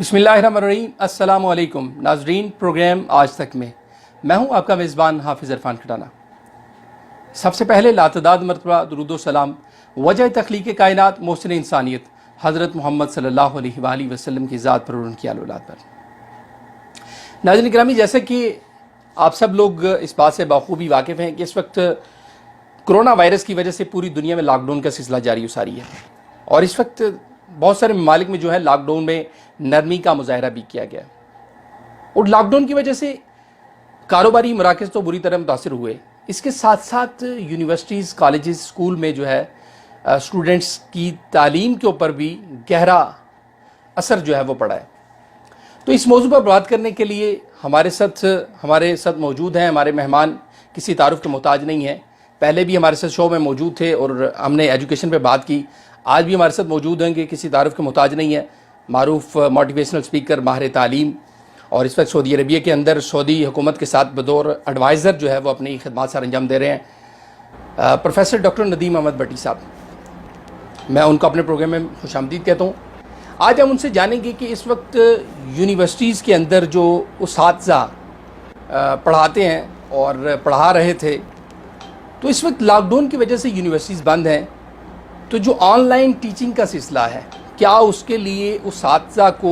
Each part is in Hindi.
बिस्मिल्लाहिर्रहमानिर्रहीम। अस्सलाम वालेकुम नाजरीन, प्रोग्राम आज तक में मैं हूं आपका मेज़बान हाफिज़ इरफान खटाना। सबसे पहले लातदाद मरतबा दुरूद व सलाम वजह तख्लीक़ कायनात मोहसिन इंसानियत हज़रत मोहम्मद सल्लल्लाहु अलैहि वसल्लम की ज़ात पर और उनकी आल औलाद पर। नाज़रीन गिरामी, जैसे कि आप सब लोग इस बात से बखूबी वाकिफ़ हैं कि इस वक्त कोरोना वायरस की वजह से पूरी दुनिया में लॉकडाउन का सिलसिला जारी सारी है और इस वक्त बहुत सारे ममालिक में जो है लॉकडाउन में नरमी का मुजाहरा भी किया गया और लॉकडाउन की वजह से कारोबारी मराकज़ तो बुरी तरह मुतासर हुए। इसके साथ साथ यूनिवर्सिटीज़, कॉलेजेस, स्कूल में जो है स्टूडेंट्स की तालीम के ऊपर भी गहरा असर जो है वो पड़ा है। तो इस मौजू पर बात करने के लिए हमारे साथ मौजूद हैं। हमारे मेहमान किसी तारुफ के मोहताज नहीं हैं, पहले भी हमारे साथ शो में मौजूद थे और हमने एजुकेशन पे बात की। आज भी हमारे साथ मौजूद हैं कि किसी तारुफ के मोहताज नहीं है, मारूफ मोटिवेशनल स्पीकर, माहिर तालीम और इस वक्त सऊदी अरबिया के अंदर सऊदी हुकूमत के साथ बतौर एडवाइज़र जो है वो अपनी खिदमत सर अंजाम दे रहे हैं प्रोफेसर डॉक्टर नदीम अहमद भट्टी साहब। मैं उनको अपने प्रोग्राम में खुशामदीद कहता हूँ। आज हम उनसे जानेंगे कि इस वक्त यूनिवर्सिटीज़ के अंदर जो उस्ताज़ा पढ़ाते हैं और पढ़ा रहे थे, तो इस वक्त लॉकडाउन की वजह से यूनिवर्सिटीज़ बंद हैं, तो जो ऑनलाइन टीचिंग का सिलसिला है, क्या उसके लिए उस्ताज़ा को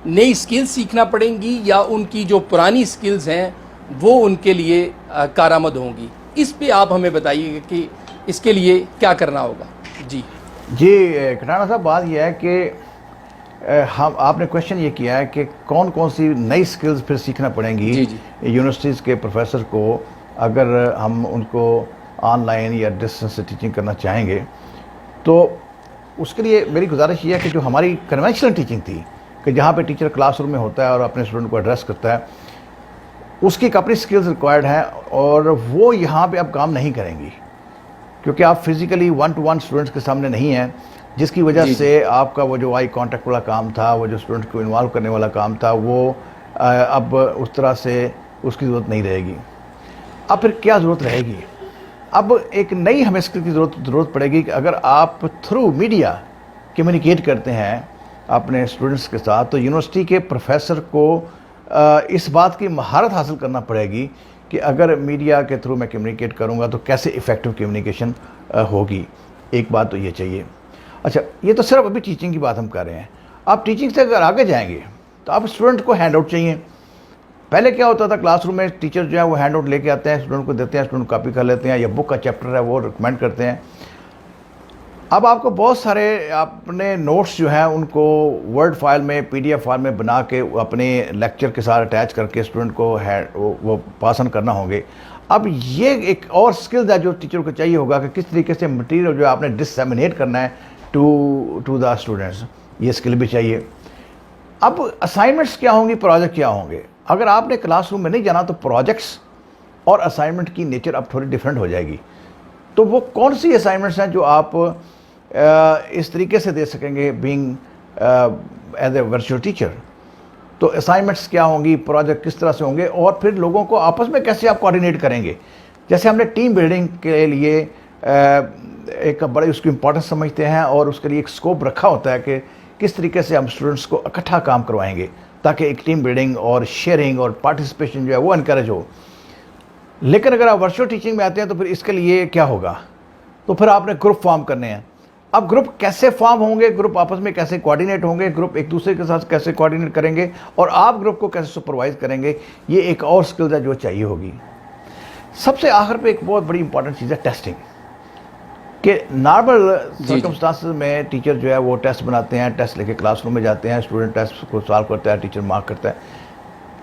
नई स्किल्स सीखना पड़ेंगी या उनकी जो पुरानी स्किल्स हैं वो उनके लिए कारआमद होंगी? इस पे आप हमें बताइएगा कि इसके लिए क्या करना होगा। जी खटाना साहब, बात यह है कि हम आपने क्वेश्चन ये किया है कि कौन कौन सी नई स्किल्स फिर सीखना पड़ेंगी यूनिवर्सिटीज़ के प्रोफेसर को अगर हम उनको ऑनलाइन या डिस्टेंस से टीचिंग करना चाहेंगे। तो उसके लिए मेरी गुजारिश ये है कि जो हमारी कन्वेंशनल टीचिंग थी कि जहाँ पे टीचर क्लासरूम में होता है और अपने स्टूडेंट को एड्रेस करता है, उसकी एक अपनी स्किल्स रिक्वायर्ड हैं और वो यहाँ पे अब काम नहीं करेंगी क्योंकि आप फिज़िकली 1-to-1 स्टूडेंट्स के सामने नहीं हैं, जिसकी वजह से आपका वो जो आई कॉन्टैक्ट वाला काम था, वो जो स्टूडेंट को इन्वॉल्व करने वाला काम था, वो अब उस तरह से उसकी ज़रूरत नहीं रहेगी। अब फिर क्या ज़रूरत रहेगी? अब एक नई हमें स्किल की ज़रूरत पड़ेगी कि अगर आप थ्रू मीडिया कम्युनिकेट करते हैं अपने स्टूडेंट्स के साथ, तो यूनिवर्सिटी के प्रोफेसर को इस बात की महारत हासिल करना पड़ेगी कि अगर मीडिया के थ्रू मैं कम्युनिकेट करूंगा तो कैसे इफ़ेक्टिव कम्युनिकेशन होगी। एक बात तो ये चाहिए। अच्छा, ये तो सिर्फ अभी टीचिंग की बात हम कर रहे हैं। आप टीचिंग से अगर आगे जाएंगे तो आप स्टूडेंट को हैंड आउट चाहिए। पहले क्या होता था, क्लासरूम में टीचर जो है वो हैंड आउट लेके आते हैं, स्टूडेंट को देते हैं, स्टूडेंट कॉपी कर लेते हैं या बुक का चैप्टर है वो रिकमेंड करते हैं। अब आपको बहुत सारे अपने नोट्स जो हैं उनको वर्ड फाइल में, पीडीएफ फाइल में बना के अपने लेक्चर के साथ अटैच करके स्टूडेंट को वो पास ऑन करना होंगे। अब ये एक और स्किल है जो टीचर को चाहिए होगा कि किस तरीके से मटेरियल जो आपने डिससेमिनेट करना है टू द स्टूडेंट्स, ये स्किल भी चाहिए। अब असाइनमेंट्स क्या होंगी, प्रोजेक्ट क्या होंगे? अगर आपने क्लासरूम में नहीं जाना तो प्रोजेक्ट्स और असाइनमेंट की नेचर अब थोड़ी डिफरेंट हो जाएगी। तो वो कौन सी असाइनमेंट्स हैं जो आप इस तरीके से दे सकेंगे being as a virtual teacher? तो असाइनमेंट्स क्या होंगी, प्रोजेक्ट किस तरह से होंगे और फिर लोगों को आपस में कैसे आप कोऑर्डिनेट करेंगे? जैसे हमने टीम बिल्डिंग के लिए एक बड़ी उसकी इंपॉर्टेंस समझते हैं और उसके लिए एक स्कोप रखा होता है कि किस तरीके से हम स्टूडेंट्स को इकट्ठा काम करवाएंगे ताकि एक टीम बिल्डिंग और शेयरिंग और पार्टिसिपेशन जो है वो इनकरेज हो। लेकिन अगर आप वर्चुअल टीचिंग में आते हैं तो फिर इसके लिए क्या होगा? तो फिर आपने ग्रुप फॉर्म करने हैं। अब ग्रुप कैसे फॉर्म होंगे, ग्रुप आपस में कैसे कोऑर्डिनेट होंगे, ग्रुप एक दूसरे के साथ कैसे कोऑर्डिनेट करेंगे और आप ग्रुप को कैसे सुपरवाइज करेंगे, ये एक और स्किल है जो चाहिए होगी। सबसे आखिर पे एक बहुत बड़ी इंपॉर्टेंट चीज़ है टेस्टिंग, कि नॉर्मल सर्कमस्टांसेस में टीचर जो है वो टेस्ट बनाते हैं, टेस्ट लेके क्लासरूम में जाते हैं, स्टूडेंट टेस्ट को सॉल्व करता है, टीचर मार्क करता है।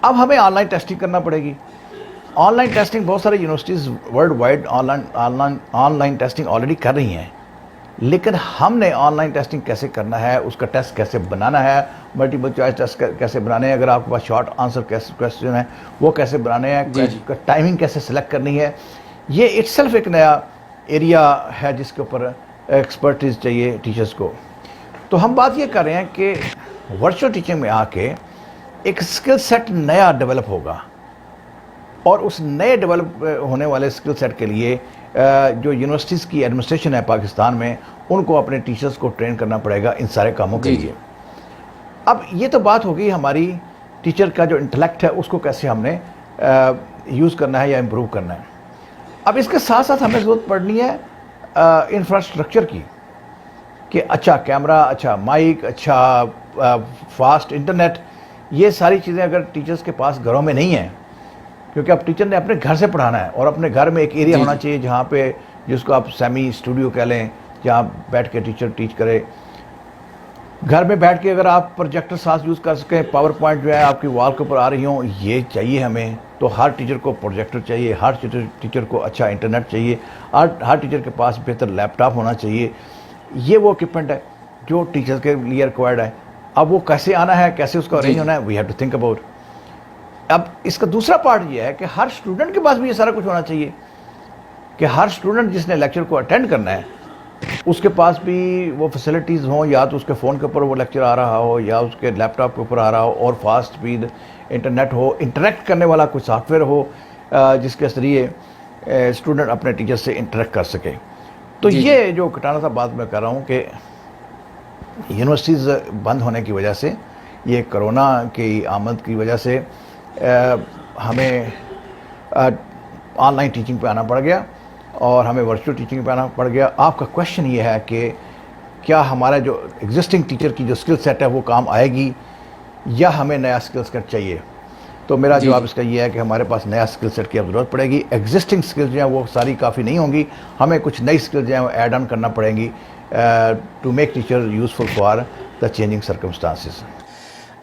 अब हमें ऑनलाइन टेस्टिंग करना पड़ेगी। ऑनलाइन टेस्टिंग बहुत सारे universities world wide online testing already कर रही हैं, लेकिन हमने ऑनलाइन टेस्टिंग कैसे करना है, उसका टेस्ट कैसे बनाना है, मल्टीपल चॉइस टेस्ट कैसे बनाने हैं, अगर आपके पास शॉर्ट आंसर क्वेश्चन है वो कैसे बनाने हैं, टाइमिंग कैसे सेलेक्ट करनी है, ये इटसेल्फ एक नया एरिया है जिसके ऊपर एक्सपर्टीज चाहिए टीचर्स को। तो हम बात ये कर रहे हैं कि वर्चुअल टीचिंग में आके एक स्किल सेट नया डेवलप होगा और उस नए डेवलप होने वाले स्किल सेट के लिए जो यूनिवर्सिटीज़ की एडमिनिस्ट्रेशन है पाकिस्तान में, उनको अपने टीचर्स को ट्रेन करना पड़ेगा इन सारे कामों के लिए। अब ये तो बात होगी हमारी टीचर का जो इंटेलेक्ट है उसको कैसे हमने यूज़ करना है या इम्प्रूव करना है। अब इसके साथ साथ हमें ज़रूरत पड़नी है इंफ्रास्ट्रक्चर की, कि अच्छा कैमरा, अच्छा माइक, अच्छा फास्ट इंटरनेट, ये सारी चीज़ें अगर टीचर्स के पास घरों में नहीं हैं, क्योंकि अब टीचर ने अपने घर से पढ़ाना है और अपने घर में एक एरिया होना चाहिए जहाँ पे, जिसको आप सेमी स्टूडियो कह लें, जहाँ बैठ के टीचर टीच करे। घर में बैठ के अगर आप प्रोजेक्टर साथ यूज़ कर सकें, पावर पॉइंट जो है आपकी वॉल के ऊपर आ रही हों, ये चाहिए हमें। तो हर टीचर को प्रोजेक्टर चाहिए, हर टीचर को अच्छा इंटरनेट चाहिए, हर टीचर के पास बेहतर लैपटॉप होना चाहिए। ये वो इक्विपमेंट है जो टीचर्स के लिए रिक्वायर्ड है। अब वो कैसे आना है, कैसे उसका अरेंज होना है, we have to think about. अब इसका दूसरा पार्ट ये है कि हर स्टूडेंट के पास भी ये सारा कुछ होना चाहिए, कि हर स्टूडेंट जिसने लेक्चर को अटेंड करना है उसके पास भी वो फैसिलिटीज़ हों, या तो उसके फ़ोन के ऊपर वो लेक्चर आ रहा हो या उसके लैपटॉप के ऊपर आ रहा हो, और फास्ट स्पीड इंटरनेट हो, इंटरेक्ट करने वाला कोई सॉफ्टवेयर हो जिसके ज़रिए स्टूडेंट अपने टीचर से इंटरेक्ट कर सके। तो ये जो कटाना साहब बात मैं कर रहा हूँ कि यूनिवर्सिटीज़ बंद होने की वजह से, ये कोरोना की आमद की वजह से हमें ऑनलाइन टीचिंग पे आना पड़ गया और हमें वर्चुअल टीचिंग पे आना पड़ गया। आपका क्वेश्चन ये है कि क्या हमारा जो एग्जिस्टिंग टीचर की जो स्किल सेट है वो काम आएगी या हमें नया स्किल सेट चाहिए? तो मेरा जवाब इसका ये है कि हमारे पास नया स्किल सेट की अब ज़रूरत पड़ेगी। एग्जिस्टिंग स्किल्स जो हैं वो सारी काफ़ी नहीं होंगी, हमें कुछ नई स्किल्स जो हैं वो ऐड ऑन करना पड़ेंगी to make teacher useful for the changing circumstances.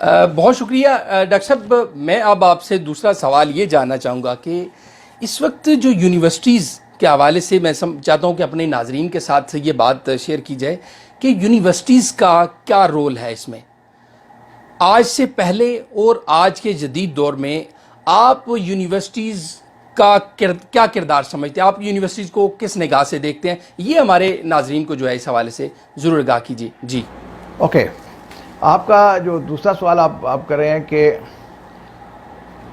बहुत शुक्रिया डॉक्टर साहब। मैं अब आपसे दूसरा सवाल ये जानना चाहूँगा कि इस वक्त जो यूनिवर्सिटीज़ के हवाले से मैं चाहता हूँ कि अपने नाजरीन के साथ ये बात शेयर की जाए कि यूनिवर्सिटीज़ का क्या रोल है इसमें। आज से पहले और आज के जदीद दौर में आप यूनिवर्सिटीज़ का क्या किरदार समझते हैं, आप यूनिवर्सिटीज़ को किस निगाह से देखते हैं, ये हमारे नाजरीन को जो है इस हवाले से ज़रूर आगाह कीजिए। जी ओके, आपका जो दूसरा सवाल आप कर रहे हैं कि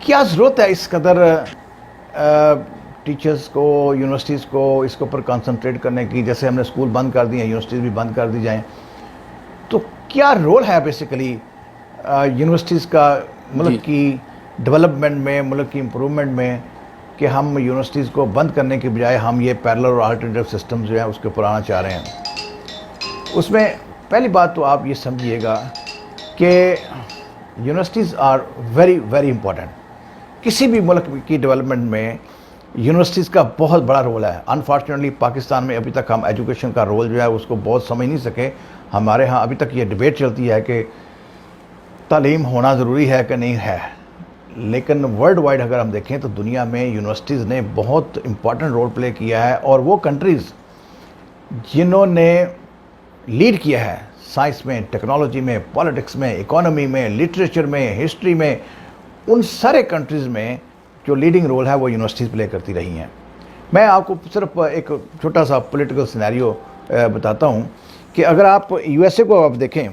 क्या ज़रूरत है इस कदर टीचर्स को, यूनिवर्सिटीज़ को इसके ऊपर कंसंट्रेट करने की, जैसे हमने स्कूल बंद कर दिए हैं, यूनिवर्सिटीज़ भी बंद कर दी जाएं, तो क्या रोल है बेसिकली यूनिवर्सिटीज़ का मुल्क की डेवलपमेंट में, मुल्क की इम्प्रूवमेंट में, कि हम यूनिवर्सिटीज़ को बंद करने के बजाय हम ये पैरेलल और अल्टरनेटिव सिस्टम जो है उसके ऊपर आना चाह रहे हैं। उसमें पहली बात तो आप ये समझिएगा कि universities are very very important. किसी भी मुल्क की डेवलपमेंट में यूनिवर्सिटीज़ का बहुत बड़ा रोल है। अनफॉर्चुनेटली पाकिस्तान में अभी तक हम एजुकेशन का रोल जो है उसको बहुत समझ नहीं सके। हमारे यहाँ अभी तक ये डिबेट चलती है कि तालीम होना ज़रूरी है कि नहीं है, लेकिन वर्ल्ड वाइड अगर हम देखें तो दुनिया में यूनिवर्सिटीज़ ने बहुत इम्पॉर्टेंट रोल प्ले किया है। और वो कंट्रीज़ जिन्होंने लीड किया है साइंस में, टेक्नोलॉजी में, पॉलिटिक्स में, इकोनॉमी में, लिटरेचर में, हिस्ट्री में, उन सारे कंट्रीज़ में जो लीडिंग रोल है वो यूनिवर्सिटीज़ प्ले करती रही हैं। मैं आपको सिर्फ एक छोटा सा पॉलिटिकल सिनेरियो बताता हूँ कि अगर आप यूएसए को आप देखें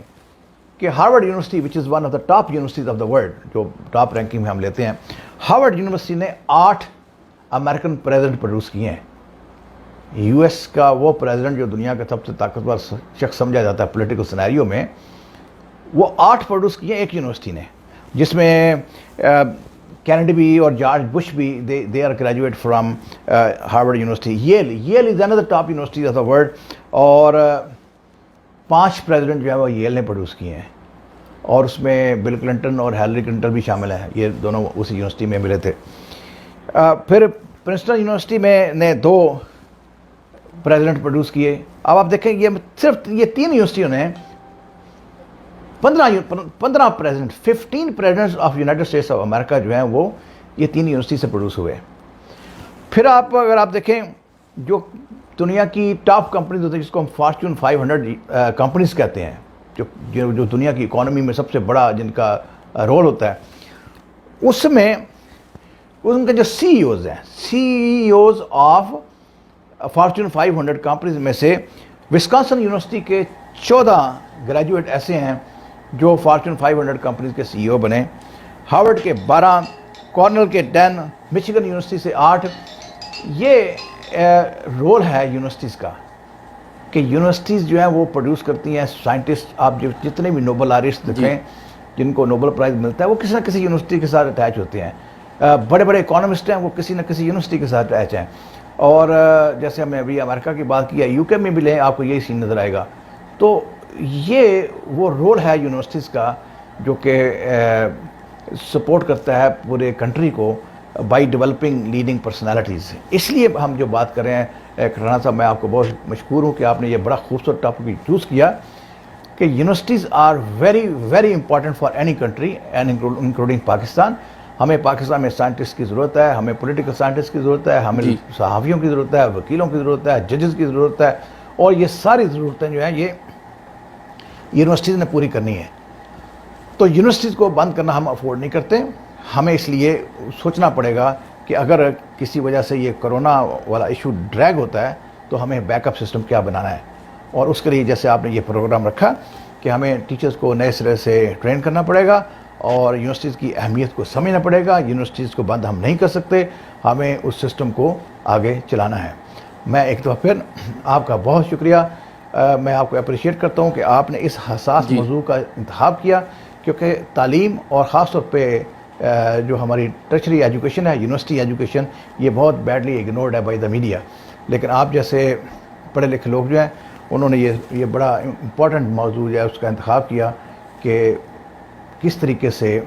कि Harvard university which is one of the top universities of the world, जो टॉप रैंकिंग में हम लेते हैं, हार्वर्ड यूनिवर्सिटी ने 8 अमेरिकन प्रेसिडेंट प्रोड्यूस किए हैं। यूएस का वो प्रेसिडेंट जो दुनिया का सबसे ताकतवर शख्स समझा जाता है पॉलिटिकल सिनेरियो में, वो 8 प्रोड्यूस किए एक यूनिवर्सिटी ने, जिसमें कैनेडी भी और जॉर्ज बुश भी they are graduate from Harvard University. Yale is another top university of the world, और 5 प्रेसिडेंट जो है वो येल ने प्रोड्यूस किए हैं, और उसमें बिल क्लिंटन और हिलरी क्लिंटन भी शामिल हैं। ये दोनों उसी यूनिवर्सिटी में मिले थे। फिर प्रिंसटन यूनिवर्सिटी में ने 2 प्रेसिडेंट प्रोड्यूस किए। अब आप देखें ये सिर्फ ये 3 यूनिवर्सिटियों ने 15 president, 15 presidents of United States of America जो हैं वो ये 3 यूनिवर्सिटी से प्रोड्यूस हुए। फिर अगर आप देखें जो दुनिया की टॉप कंपनीज होती है, जिसको हम फॉर्च्यून 500 कंपनीज कहते हैं, जो दुनिया की इकोनॉमी में सबसे बड़ा जिनका रोल होता है, उसमें उनके जो सीईओज हैं, सीईओज ऑफ फॉर्च्यून 500 कंपनीज में से विस्कॉन्सिन यूनिवर्सिटी के 14 ग्रेजुएट ऐसे हैं जो फॉर्च्यून 500 कंपनीज के सीईओ बने। हार्वर्ड के 12, कॉर्नेल के 10, मिशिगन यूनिवर्सिटी से 8। ये रोल है यूनिवर्सिटीज़ का कि यूनिवर्सिटीज़ जो हैं वो प्रोड्यूस करती हैं साइंटिस्ट। आप जो जितने भी नोबल आर्टिस्ट देखें, जिनको नोबेल प्राइज़ मिलता है वो किसी न किसी यूनिवर्सिटी के साथ अटैच होते हैं। बड़े बड़े इकोनॉमिस्ट हैं वो किसी न किसी यूनिवर्सिटी के साथ अटैच हैं। और जैसे हमने अभी अमेरिका की बात की है, यूके में भी लें आपको यही सीन नज़र आएगा। तो ये वो रोल है यूनिवर्सिटीज़ का जो कि सपोर्ट करता है पूरे कंट्री को बाई डेवलपिंग लीडिंग पर्सनालिटीज़। इसलिए हम जो बात कर रहे हैं खटाना साहब, मैं आपको बहुत मशकूर हूँ कि आपने ये बड़ा खूबसूरत टॉपिक चूज़ किया कि universities are very very important for any country and including Pakistan. हमें पाकिस्तान में साइंटिस्ट की ज़रूरत है, हमें पॉलिटिकल साइंटिस्ट की ज़रूरत है, हमें सहाफ़ियों की ज़रूरत है, वकीलों की ज़रूरत है, जजेस की ज़रूरत है, और ये सारी ज़रूरतें जो हैं ये यूनिवर्सिटीज़ ने पूरी करनी है। तो यूनिवर्सिटीज़ को बंद करना हम अफोर्ड नहीं करते। हमें इसलिए सोचना पड़ेगा कि अगर किसी वजह से ये कोरोना वाला इशू ड्रैग होता है तो हमें बैकअप सिस्टम क्या बनाना है, और उसके लिए जैसे आपने ये प्रोग्राम रखा कि हमें टीचर्स को नए सिरे से ट्रेन करना पड़ेगा और यूनिवर्सिटीज़ की अहमियत को समझना पड़ेगा। यूनिवर्सिटीज़ को बंद हम नहीं कर सकते, हमें उस सिस्टम को आगे चलाना है। मैं एक दफ़ा फिर आपका बहुत शुक्रिया, मैं आपको अप्रिशिएट करता हूँ कि आपने इस हसास मौजू का इंतखाब किया, क्योंकि तालीम और ख़ास तौर पे जो हमारी टर्शरी एजुकेशन है, यूनिवर्सिटी एजुकेशन, ये बहुत बैडली इग्नोर्ड है बाय द मीडिया। लेकिन आप जैसे पढ़े लिखे लोग जो हैं उन्होंने ये बड़ा इम्पोर्टेंट मौजू है उसका इंतखाब किया कि किस तरीके से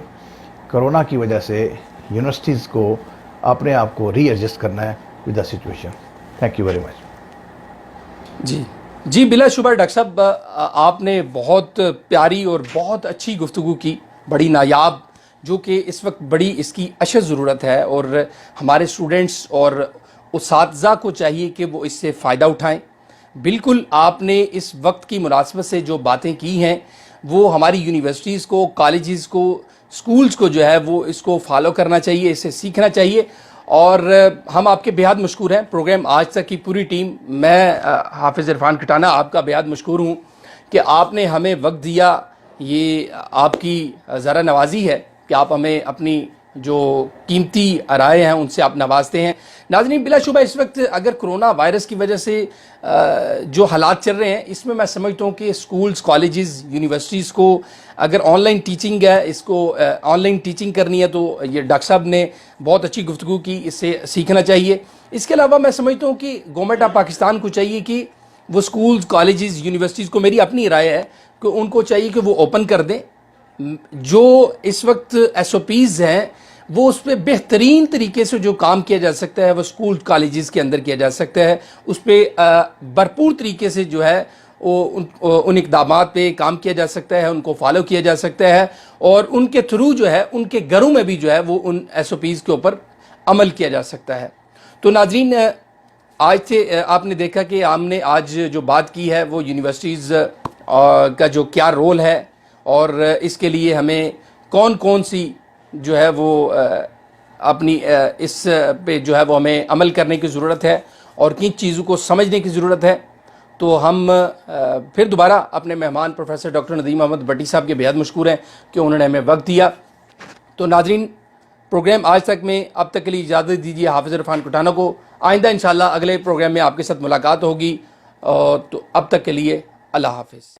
कोरोना की वजह से यूनिवर्सिटीज़ को अपने आप को रीएडजस्ट करना है with the situation. Thank you very much. जी बिलाशुबा डॉक्टर साहब, आपने बहुत प्यारी और बहुत अच्छी गुफ्तगू की, बड़ी नायाब, जो कि इस वक्त बड़ी इसकी अशद ज़रूरत है, और हमारे स्टूडेंट्स और उस्ताज़ा को चाहिए कि वो इससे फ़ायदा उठाएं। बिल्कुल आपने इस वक्त की मुनासबत से जो बातें की हैं वो हमारी यूनिवर्सिटीज़ को, कॉलेजेस को, स्कूल्स को जो है वो इसको फॉलो करना चाहिए, इससे सीखना चाहिए। और हम आपके बेहद मशकूर हैं, प्रोग्राम आज तक की पूरी टीम, मैं हाफिज़ इरफान खटाना आपका बेहद मशकूर हूँ कि आपने हमें वक्त दिया। ये आपकी ज़रा नवाजी है कि आप हमें अपनी जो कीमती राय हैं उनसे आप नवाजते हैं। नाज़रीन, बिलाशुबा इस वक्त अगर कोरोना वायरस की वजह से जो हालात चल रहे हैं, इसमें मैं समझता हूँ कि स्कूल्स, कॉलेजेस, यूनिवर्सिटीज़ को अगर ऑनलाइन टीचिंग है, इसको ऑनलाइन टीचिंग करनी है, तो ये डॉक्टर साहब ने बहुत अच्छी गुफ्तगू की, इससे सीखना चाहिए। इसके अलावा मैं समझता हूँ कि गवर्नमेंट ऑफ पाकिस्तान को चाहिए कि वो स्कूल्स, कॉलेजेस, यूनिवर्सिटीज़ को, मेरी अपनी राय है कि उनको चाहिए कि वो ओपन कर दें। जो इस वक्त SOPs हैं वो उस पर बेहतरीन तरीके से जो काम किया जा सकता है वो स्कूल कॉलेजेस के अंदर किया जा सकता है। उस पर भरपूर तरीके से जो है वो उन इक़दामात पे काम किया जा सकता है, उनको फॉलो किया जा सकता है, और उनके थ्रू जो है उनके घरों में भी जो है वो उन SOPs के ऊपर अमल किया जा सकता है। तो नाज़रीन, आज से आपने देखा कि हमने आज जो बात की है वो यूनिवर्सिटीज़ का जो क्या रोल है, और इसके लिए हमें कौन कौन सी जो है वो अपनी इस पे जो है वो हमें अमल करने की ज़रूरत है और किन चीज़ों को समझने की ज़रूरत है। तो हम फिर दोबारा अपने मेहमान प्रोफेसर डॉक्टर नदीम अहमद भट्टी साहब के बेहद मशकूर हैं कि उन्होंने हमें वक्त दिया। तो नाज़रीन, प्रोग्राम आज तक में अब तक के लिए इजाज़त दीजिए हाफिज़ इरफान खटाना को। आइंदा इंशाअल्लाह अगले प्रोग्राम में आपके साथ मुलाकात होगी। तो अब तक के लिए अल्लाह हाफिज़।